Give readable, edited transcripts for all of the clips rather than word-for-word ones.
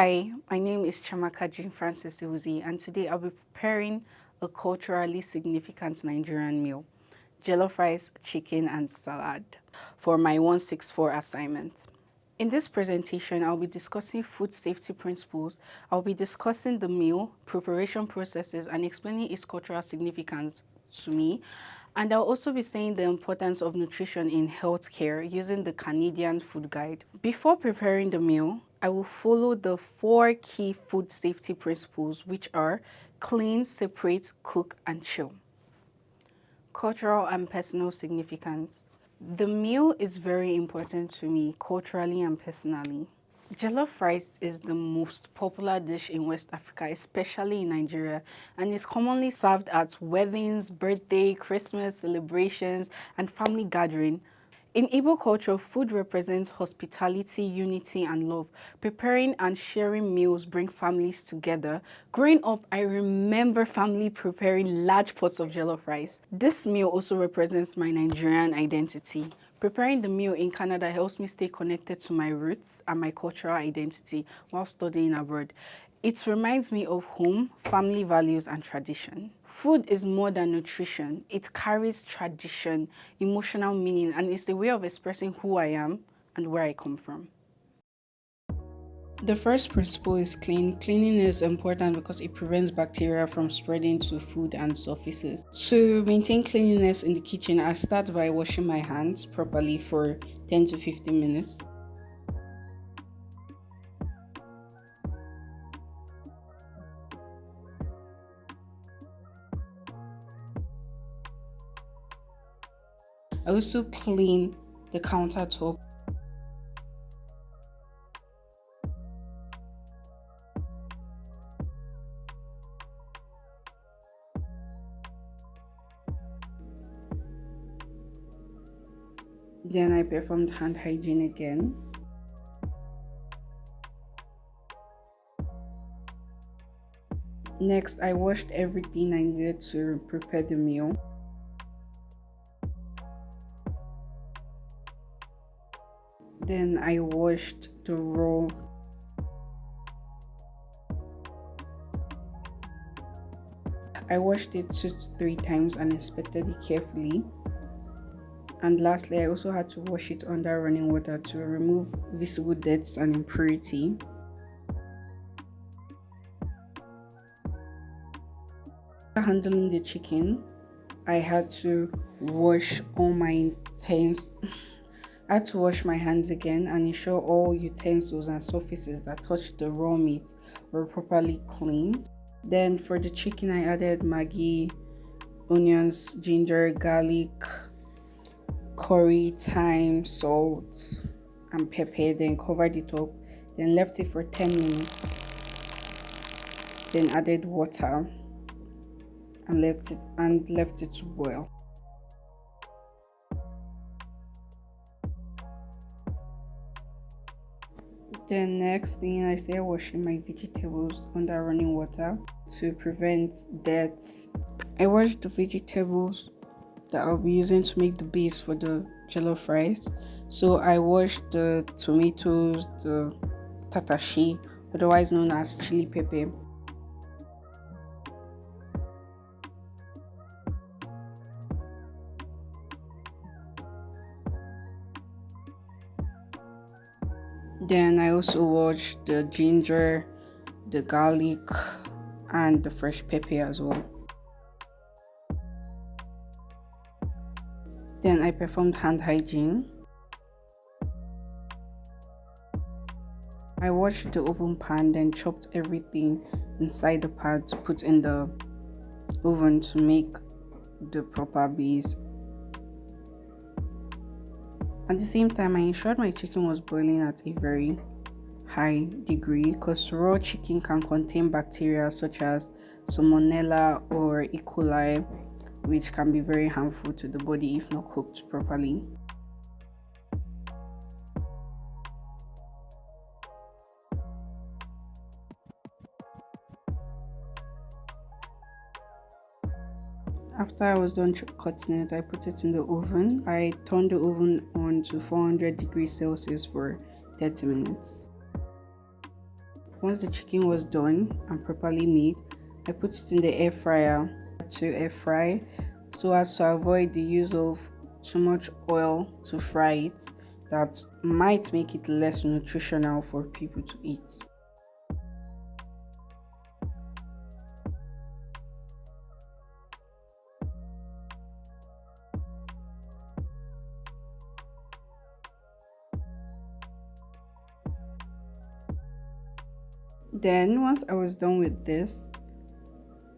Hi, my name is Chamaka Jean Francis Iwuzi, and today I'll be preparing a culturally significant Nigerian meal, jollof rice, chicken, and salad, for my 164 assignment. In this presentation, I'll be discussing food safety principles, I'll be discussing the meal, preparation processes, and explaining its cultural significance to me. And I'll also be saying the importance of nutrition in healthcare using the Canadian Food Guide. Before preparing the meal, I will follow the 4 key food safety principles, which are clean, separate, cook, and chill. Cultural and personal significance. The meal is very important to me culturally and personally. Jollof rice is the most popular dish in West Africa, especially in Nigeria, and is commonly served at weddings, birthday, Christmas celebrations, and family gathering. In Igbo culture, food represents hospitality, unity, and love. Preparing and sharing meals bring families together. Growing up, I remember family preparing large pots of jollof rice. This meal also represents my Nigerian identity. Preparing the meal in Canada helps me stay connected to my roots and my cultural identity while studying abroad. It reminds me of home, family values, and tradition. Food is more than nutrition. It carries tradition, emotional meaning, and it's a way of expressing who I am and where I come from. The first principle is clean. Cleaning is important because it prevents bacteria from spreading to food and surfaces. To maintain cleanliness in the kitchen, I start by washing my hands properly for 10 to 15 minutes. I also clean the countertop. Then I performed hand hygiene again. Next, I washed everything I needed to prepare the meal. Then I washed the raw. I washed it 2 to 3 times and inspected it carefully. And lastly, I also had to wash it under running water to remove visible debts and impurity. After handling the chicken, I had to wash all my utensils. I had to wash my hands again and ensure all utensils and surfaces that touched the raw meat were properly cleaned. Then for the chicken, I added Maggi, onions, ginger, garlic, curry, thyme, salt, and pepper. Then covered it up. Then left it for 10 minutes. Then added water and left it to boil. Then next thing, I started washing my vegetables under running water to prevent dirt. I washed the vegetables that I'll be using to make the base for the jollof rice. So I washed the tomatoes, the tatashi, otherwise known as chili pepper. Then I also washed the ginger, the garlic, and the fresh pepper as well. Then I performed hand hygiene. I washed the oven pan, then chopped everything inside the pan to put in the oven to make the proper base. At the same time, I ensured my chicken was boiling at a very high degree because raw chicken can contain bacteria such as Salmonella or E. coli, which can be very harmful to the body if not cooked properly. After I was done cutting it, I put it in the oven. I turned the oven on to 400 degrees Celsius for 30 minutes. Once the chicken was done and properly made, I put it in the air fryer to air fry so as to avoid the use of too much oil to fry it that might make it less nutritional for people to eat. Then once I was done with this,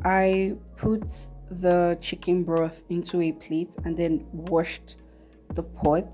I put the chicken broth into a plate and then washed the pot,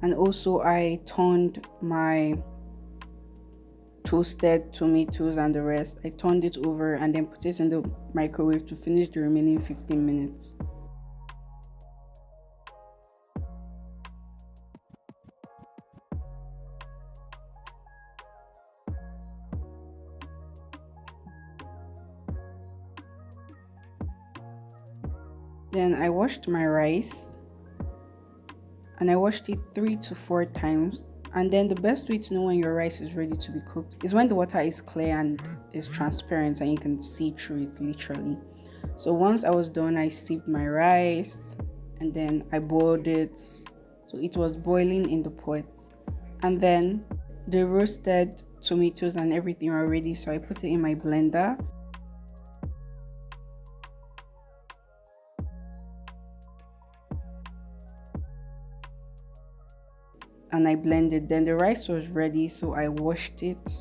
and also I turned my toasted tomatoes and the rest. I turned it over and then put it in the microwave to finish the remaining 15 minutes. Then I washed my rice and I washed it 3 to 4 times. And then the best way to know when your rice is ready to be cooked is when the water is clear and is transparent and you can see through it literally. So once I was done, I sieved my rice and then I boiled it. So it was boiling in the pot. And then the roasted tomatoes and everything are ready. So I put it in my blender. And I blended. Then the rice was ready, so I washed it.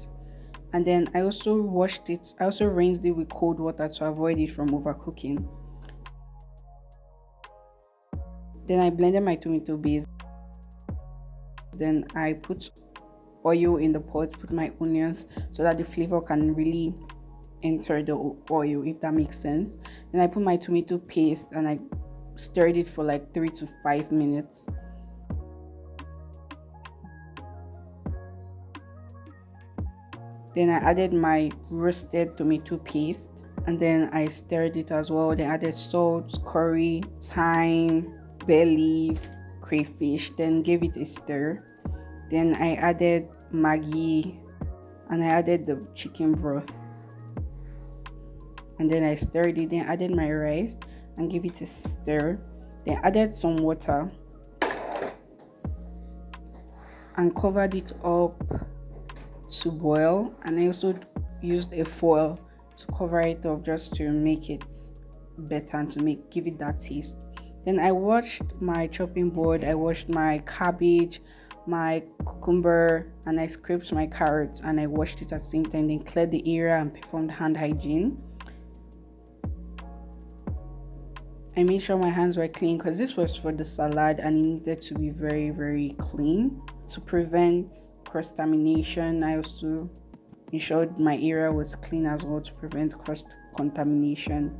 And then I also rinsed it with cold water to avoid it from overcooking. Then I blended my tomato base. Then I put oil in the pot, put my onions so that the flavor can really enter the oil, if that makes sense. Then I put my tomato paste and I stirred it for like 3 to 5 minutes. Then I added my roasted tomato paste and then I stirred it as well. Then added salt, curry, thyme, bay leaf, crayfish, then gave it a stir. Then I added Maggi and I added the chicken broth. And then I stirred it, then added my rice and gave it a stir. Then added some water and covered it up to boil, and I also used a foil to cover it up just to make it better and to give it that taste. Then I washed my chopping board, I washed my cabbage, my cucumber, and I scraped my carrots and I washed it at the same time, then cleared the area and performed hand hygiene. I made sure my hands were clean because this was for the salad and it needed to be very, very clean to prevent cross-contamination. I also ensured my area was clean as well to prevent cross-contamination.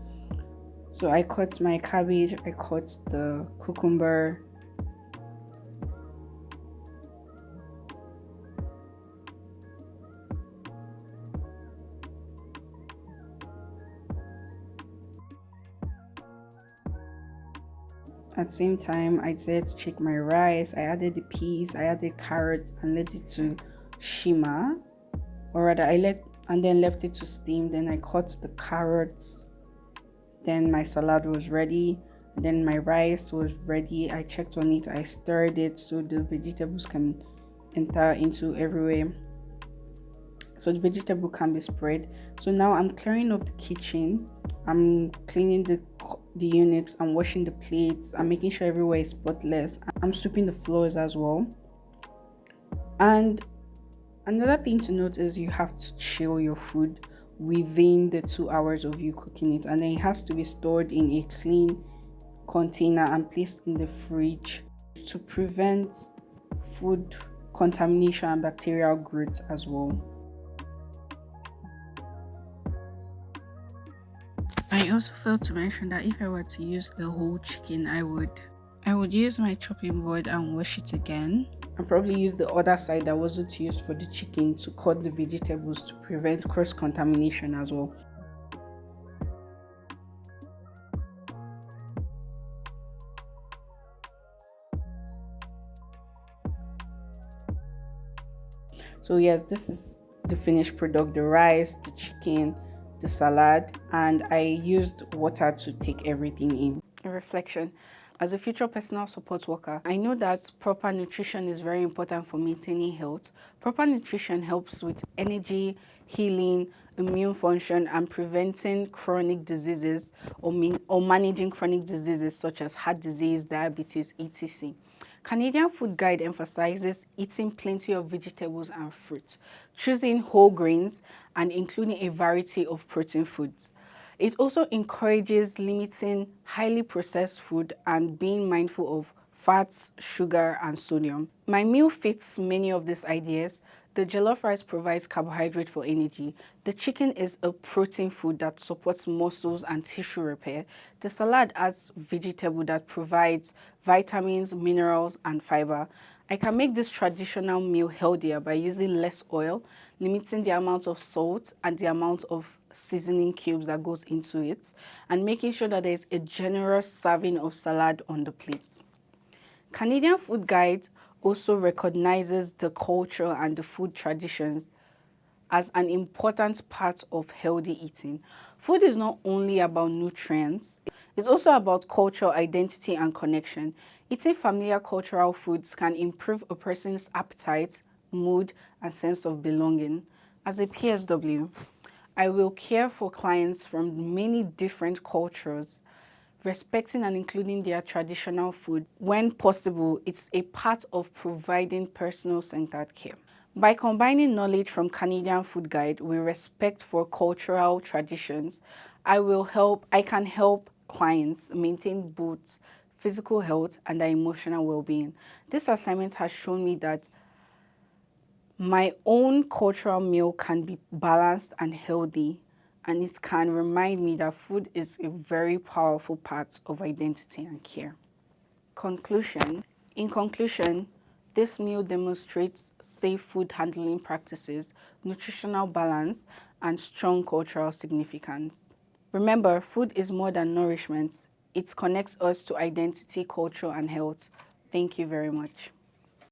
So I cut my cabbage, I cut the cucumber, at the same time I decided to check my rice. I added the peas, I added carrots and let it to shimmer, or rather then left it to steam. Then I cut the carrots. Then my salad was ready. Then my rice was ready. I checked on it, I stirred it so the vegetables can enter into everywhere, so the vegetable can be spread. So now I'm clearing up the kitchen, I'm cleaning the units, I'm washing the plates, I'm making sure everywhere is spotless, I'm sweeping the floors as well. And another thing to note is you have to chill your food within the 2 hours of you cooking it, and then it has to be stored in a clean container and placed in the fridge to prevent food contamination and bacterial growth as well. I also failed to mention that if I were to use a whole chicken, I would use my chopping board and wash it again, and probably use the other side that wasn't used for the chicken to cut the vegetables to prevent cross contamination as well. So yes, this the finished product, the rice, the chicken, the salad, and I used water to take everything in. A reflection. As a future personal support worker, I know that proper nutrition is very important for maintaining health. Proper nutrition helps with energy, healing, immune function, and preventing chronic diseases or managing chronic diseases such as heart disease, diabetes, etc. Canadian Food Guide emphasizes eating plenty of vegetables and fruits, choosing whole grains, and including a variety of protein foods. It also encourages limiting highly processed food and being mindful of fats, sugar, and sodium. My meal fits many of these ideas. The jollof rice provides carbohydrate for energy. The chicken is a protein food that supports muscles and tissue repair. The salad adds vegetable that provides vitamins, minerals, and fiber. I can make this traditional meal healthier by using less oil, limiting the amount of salt and the amount of seasoning cubes that goes into it, and making sure that there is a generous serving of salad on the plate. Canadian Food Guide also recognizes the culture and the food traditions as an important part of healthy eating. Food is not only about nutrients, it's also about culture, identity, and connection. Eating familiar cultural foods can improve a person's appetite, mood, and sense of belonging. As a PSW, I will care for clients from many different cultures, respecting and including their traditional food. When possible, it's a part of providing personal-centered care. By combining knowledge from Canadian Food Guide with respect for cultural traditions, I can help clients maintain both physical health and their emotional well-being. This assignment has shown me that my own cultural meal can be balanced and healthy, and it can remind me that food is a very powerful part of identity and care. Conclusion. In conclusion, this meal demonstrates safe food handling practices, nutritional balance, and strong cultural significance. Remember, food is more than nourishment. It connects us to identity, culture, and health. Thank you very much.